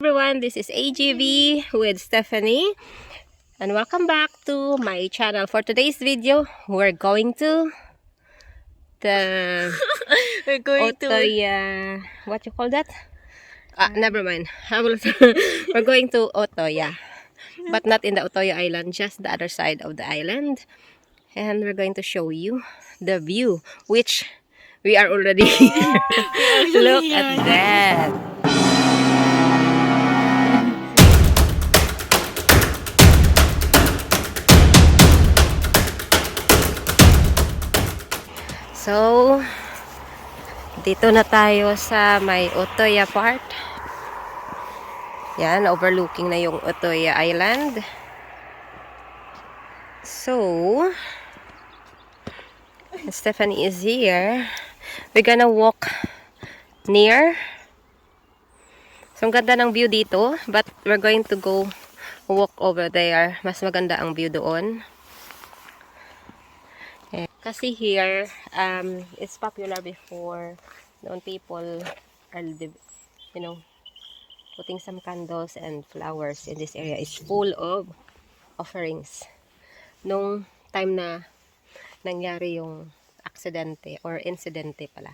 Everyone, this is AGV with Stephanie and welcome back to my channel. For today's video, we're going to the Utøya, what you call that? Never mind. We're going to Utøya, but not in the Utøya island, just the other side of the island. And we're going to show you the view, which we are already here. Look at that. So, dito na tayo sa may Utøya part. Yan, overlooking na yung Utøya Island. So, Stephanie is here. We're gonna walk near. So, ang ganda ng view dito, but we're going to go walk over there. Mas maganda ang view doon. Kasi here, it's popular before noon people are, putting some candles and flowers in this area. It's full of offerings. Nung time na nangyari yung aksidente or incidente pala.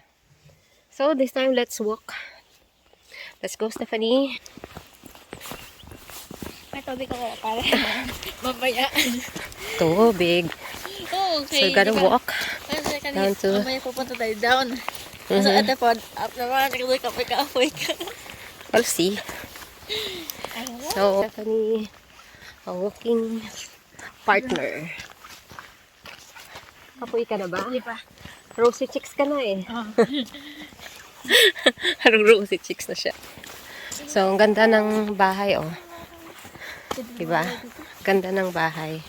So, this time, let's walk. Let's go, Stephanie. May tubig ako para mamaya. Tubig. Oh, okay. So, we're gonna walk down to... Mamaya pupunta tayo down. So, ito po, up naman, nagkakapoy ka. We'll see. So, Stephanie, a walking partner. Kapoy ka na ba? Hindi pa. Rosy chicks ka na eh. Oh. Rosy chicks na siya. So, ang ganda ng bahay, oh. Diba? Ganda ng bahay.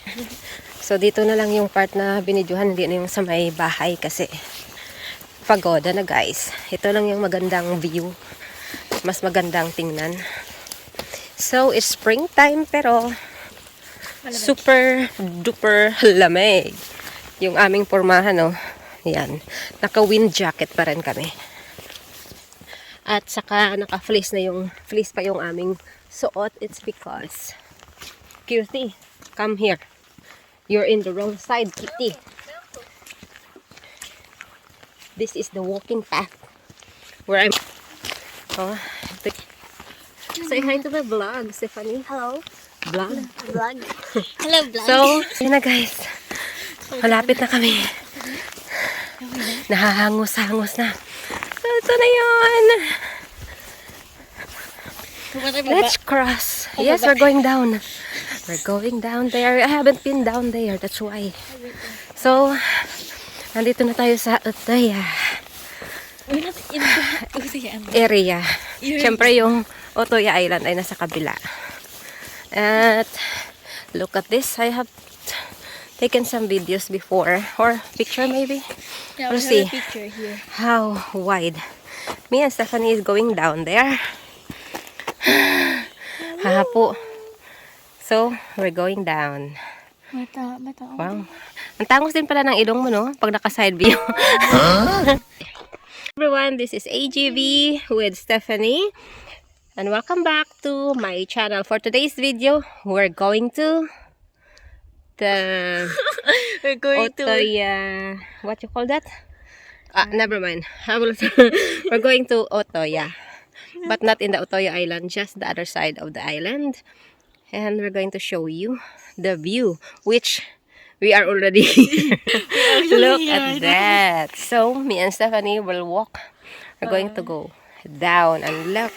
So, dito na lang yung part na binidyohan, hindi na yung sa may bahay kasi pagoda na, guys. Ito lang yung magandang view. Mas magandang tingnan. So, it's springtime pero super duper lamig. Yung aming pormahan, oh. Yan. Naka-wind jacket pa rin kami. At saka naka-fleece na yung fleece pa yung aming suot. It's because Cutie, come here. You're in the wrong side, Kitty. This is the walking path where I'm... Oh, say hi to the vlog, Stephanie. Hello. Vlog. Vlog. Hello, vlog. So, yun na guys. Malapit na kami. Nahahangos-hangos na. Ito na yun. Let's cross. Yes, we're going down. We're going down there. I haven't been down there. That's why. So, nandito na tayo sa Utøya area. Siyempre, yung Utøya Island ay nasa kabila. At, look at this. I have taken some videos before. Or picture maybe. Yeah, we'll we see have a picture here. how wide. Me and Stephanie is going down there. Hapo. So, we're going down. Mata. Wow. Ang tangos din pala ng ilong mo, no? Pag naka-side view. Everyone, this is AGV with Stephanie. And welcome back to my channel. For today's video, we're going to the Utøya, what you call that? Never mind. We're going to Utøya. But not in the Utøya island, just the other side of the island. And we're going to show you the view, which we are already here. Look at that. So, me and Stephanie will walk. We're going to go down and look.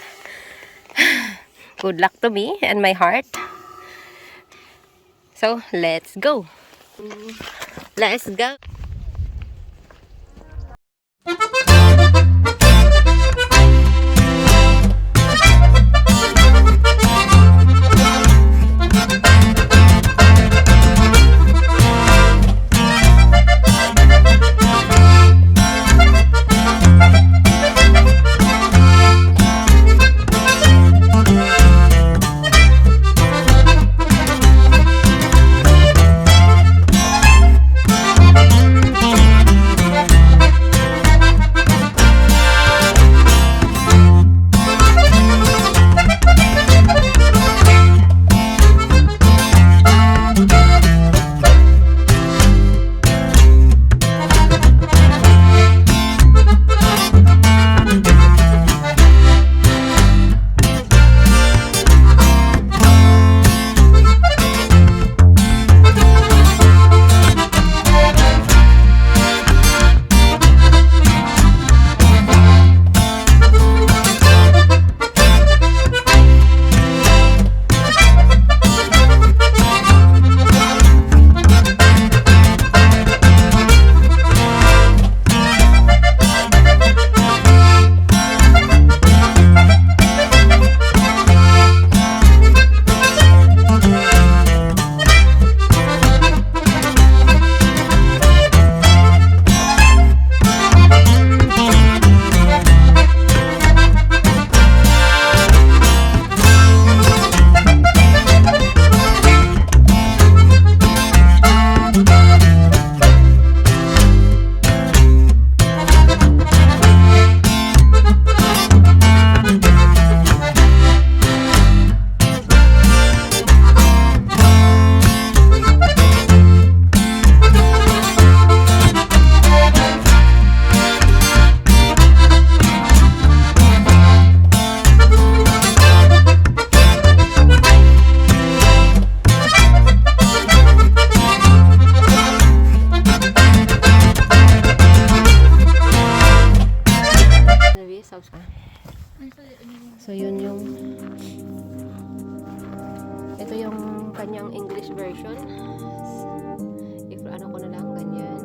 Good luck to me and my heart. So, let's go. Let's go. yung kanyang English version. If ano ko na lang, ganyan.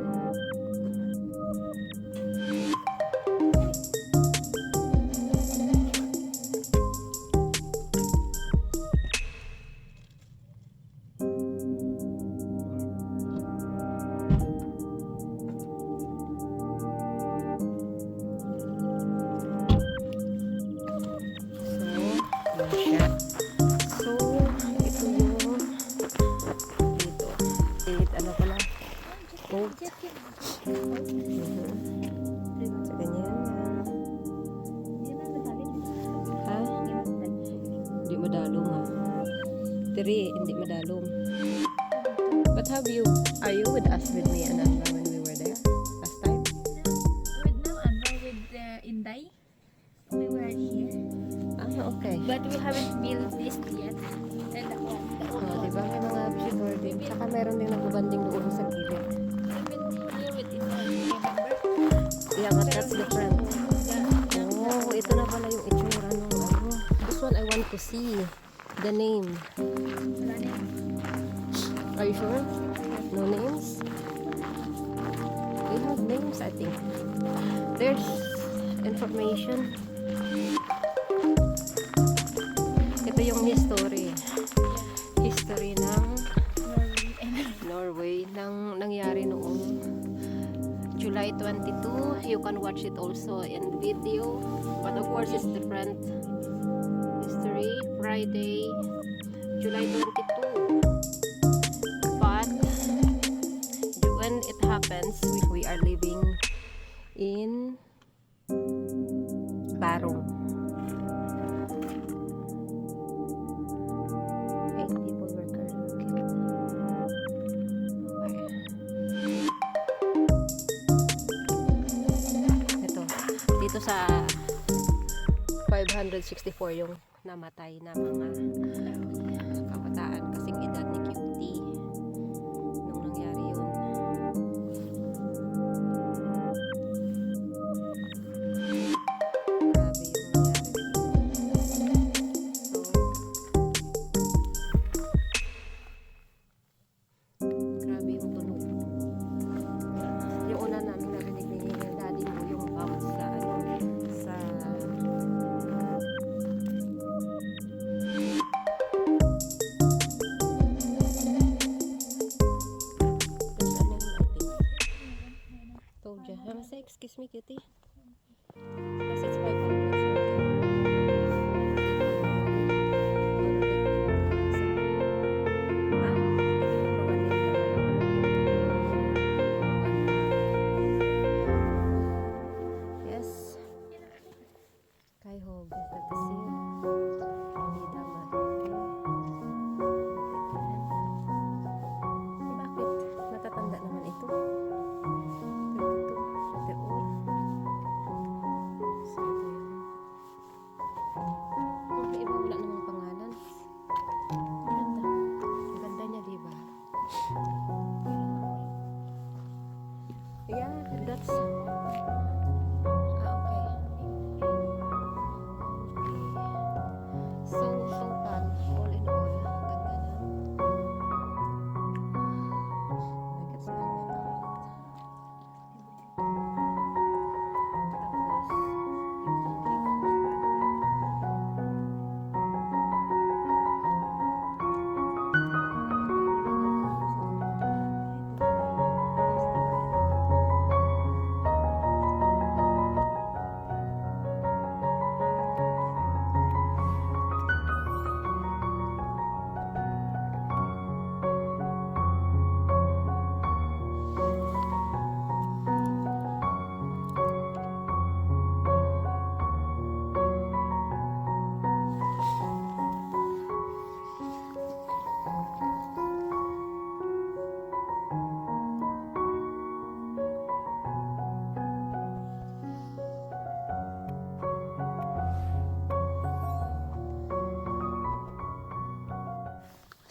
Hindi madalong. But are you with us with me and Anna when we were there last time? With now and now with Inday. We were here. Okay. But we haven't built this yet. And the old Diba may mga visitor din. Saka meron din nagbabanding doon sa gilid. We've been here with Inday, remember? Yeah, but that's different. Oh, ito na pala yung itsura nung ano. This one I want to see. The name. Are you sure? No names? They have names, I think. There's information. Ito yung history. History ng Norway nang nangyari noong July 22. You can watch it also in video. But of course, it's different. History, Friday, July 22. But when it happens, we are living in Barong. 8 people were killed. Okay. Ito, dito sa 564 yung namatay na mga kabataan kasing edad ni Cutie nung nangyari yun. Grabe yung nangyari. Grabe yung tunog. Yung una namin narinig ni daddy mo yung bounce sa sa told you. I'm say, excuse me, cutie. Because it's 500 yes. Kaihog, is that the same? Hindi tama. Bakit? Matatanda naman ito. 32. They're old. So, ito yun. Yung iba wala namang pangalan. Ganda. Ang ganda niya, diba? Yeah, that's... okay. So fun. All in all, ang ganda niya. I can smell it out.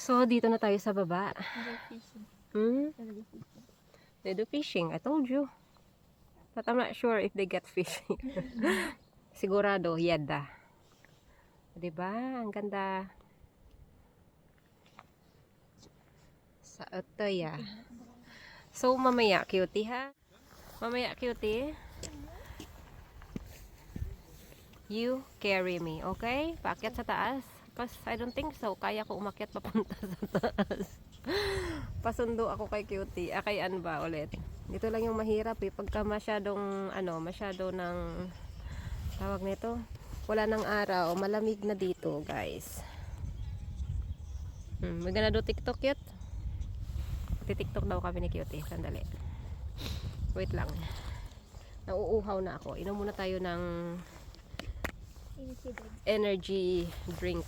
So, dito na tayo sa baba. They do fishing. I told you. But I'm not sure if they get fishing. Sigurado, yeda. Diba? Ang ganda. sa Utøya. So, mamaya, cutie, ha? Mamaya, cutie. You carry me, okay? Paakyat sa taas. Because I don't think so. Kaya ko umakyat papunta sa taas. Pasundo ako kay cutie. Kay Ann ba ulit? Dito lang yung mahirap eh. Pagka masyadong, masyado ng, tawag nito, wala ng araw. Malamig na dito, guys. We're gonna do TikTok, cute? TikTok daw kami ni cutie. Sandali. Wait lang. Nauuhaw na ako. Inom muna tayo ng energy drink.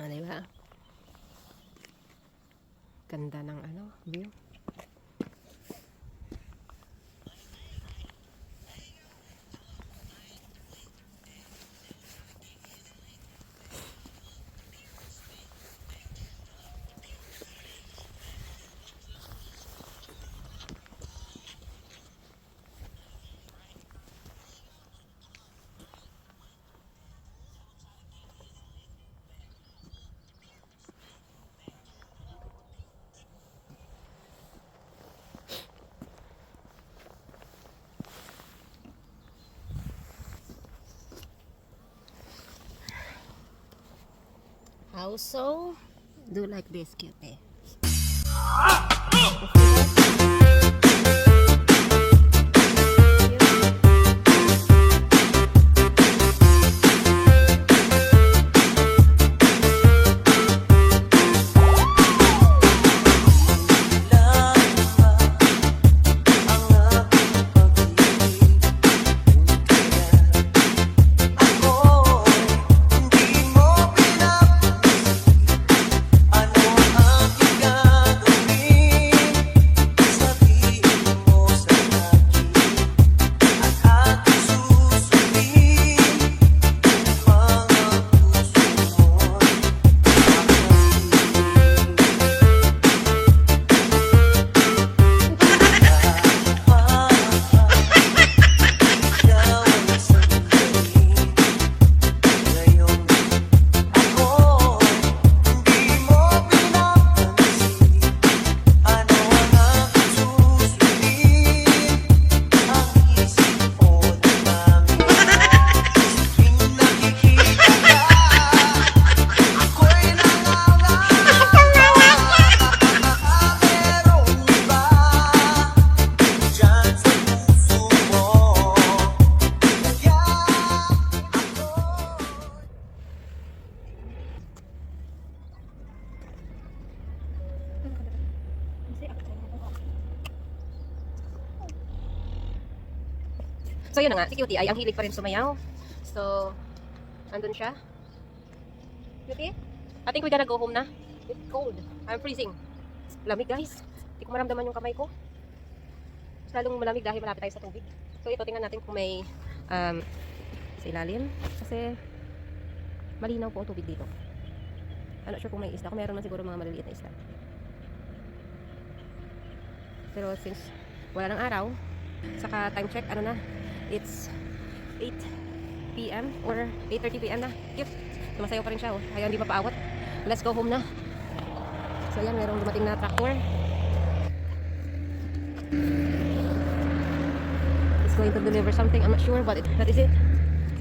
Diba? Ganda ng view. Also, do like this, cutie. So yun na nga, si cutie ay ang hilig pa rin sumayaw. So, andun siya. Cutie, I think we gotta go home na. It's cold. I'm freezing. Lamig, guys. Hindi ko maramdaman yung kamay ko. Mas lalong malamig dahil malapit tayo sa tubig. So ito, tingnan natin kung may sa ilalim. Kasi malinaw po ang tubig dito. I'm not sure kung may isda. Kung meron man siguro mga maliliit na isda. Pero since wala ng araw, saka time check, it's 8 p.m. or 8:30 p.m. na. Cute. Sumasayaw pa rin siya, oh. Ayaw, hindi pa paawat. Let's go home na. So, ayan, merong dumating na tractor. It's going to deliver something. I'm not sure, but that is it.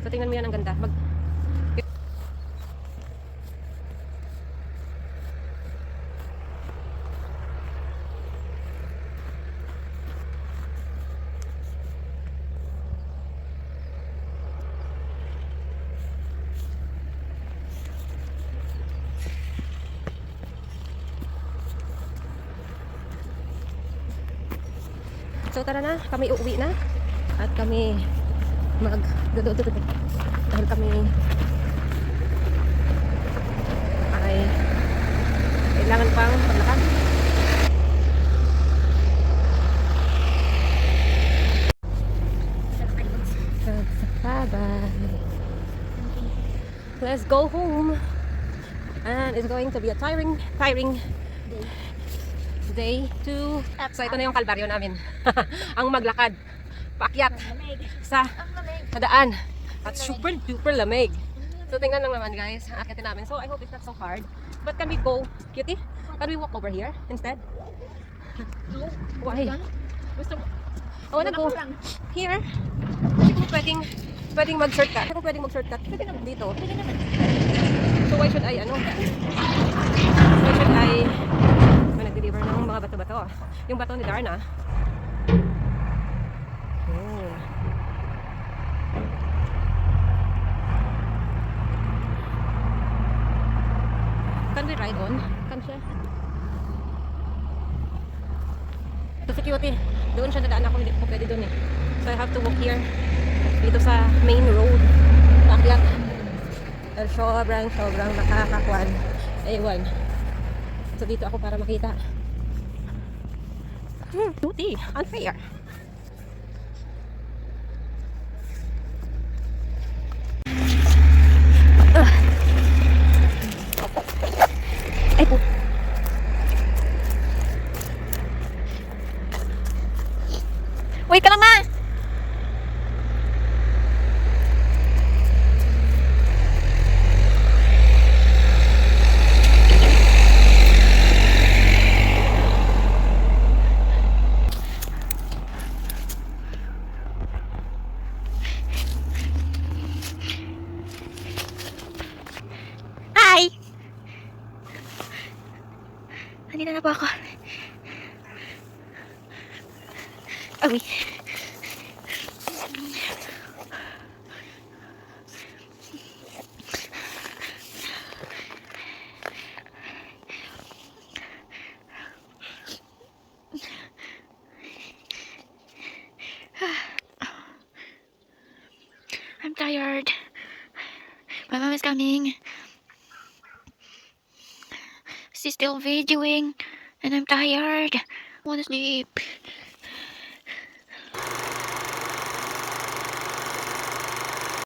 So, tingnan mo yan, ang ganda. So tara na, kami uuwi na at kami dahil kami ay kailangan pang paglakad. Bye-bye. Let's go home. And it's going to be a tiring day to... So ito na yung kalbaryo namin. Ang maglakad, paakyat sa daan At super duper lamig. So tingnan lang naman guys, akitin namin. So I hope it's not so hard. But can we go, cutie? Can we walk over here instead? Why? Gusto mo? I wanna go here. Kasi kung pwedeng mag-shortcut. Kung pwedeng mag-shortcut, pwede na dito. Pwede naman. So why should I, nag-deliver ng mga bato-bato. Yung bato ni Darna. Oh. Can we ride on? Can siya? So security, doon siya nadaan ako, hindi ko pwede doon eh. So I have to walk here. Dito sa main road. Paakyat. Sobrang nakakakwan. Ewan. So dito ako para makita. Duty. Unfair. Ay po. Wait ka lang, ma! Hi! Nandito na po ako. Uy. I'm tired. My mom is coming. She's still videoing, and I'm tired. I want to sleep.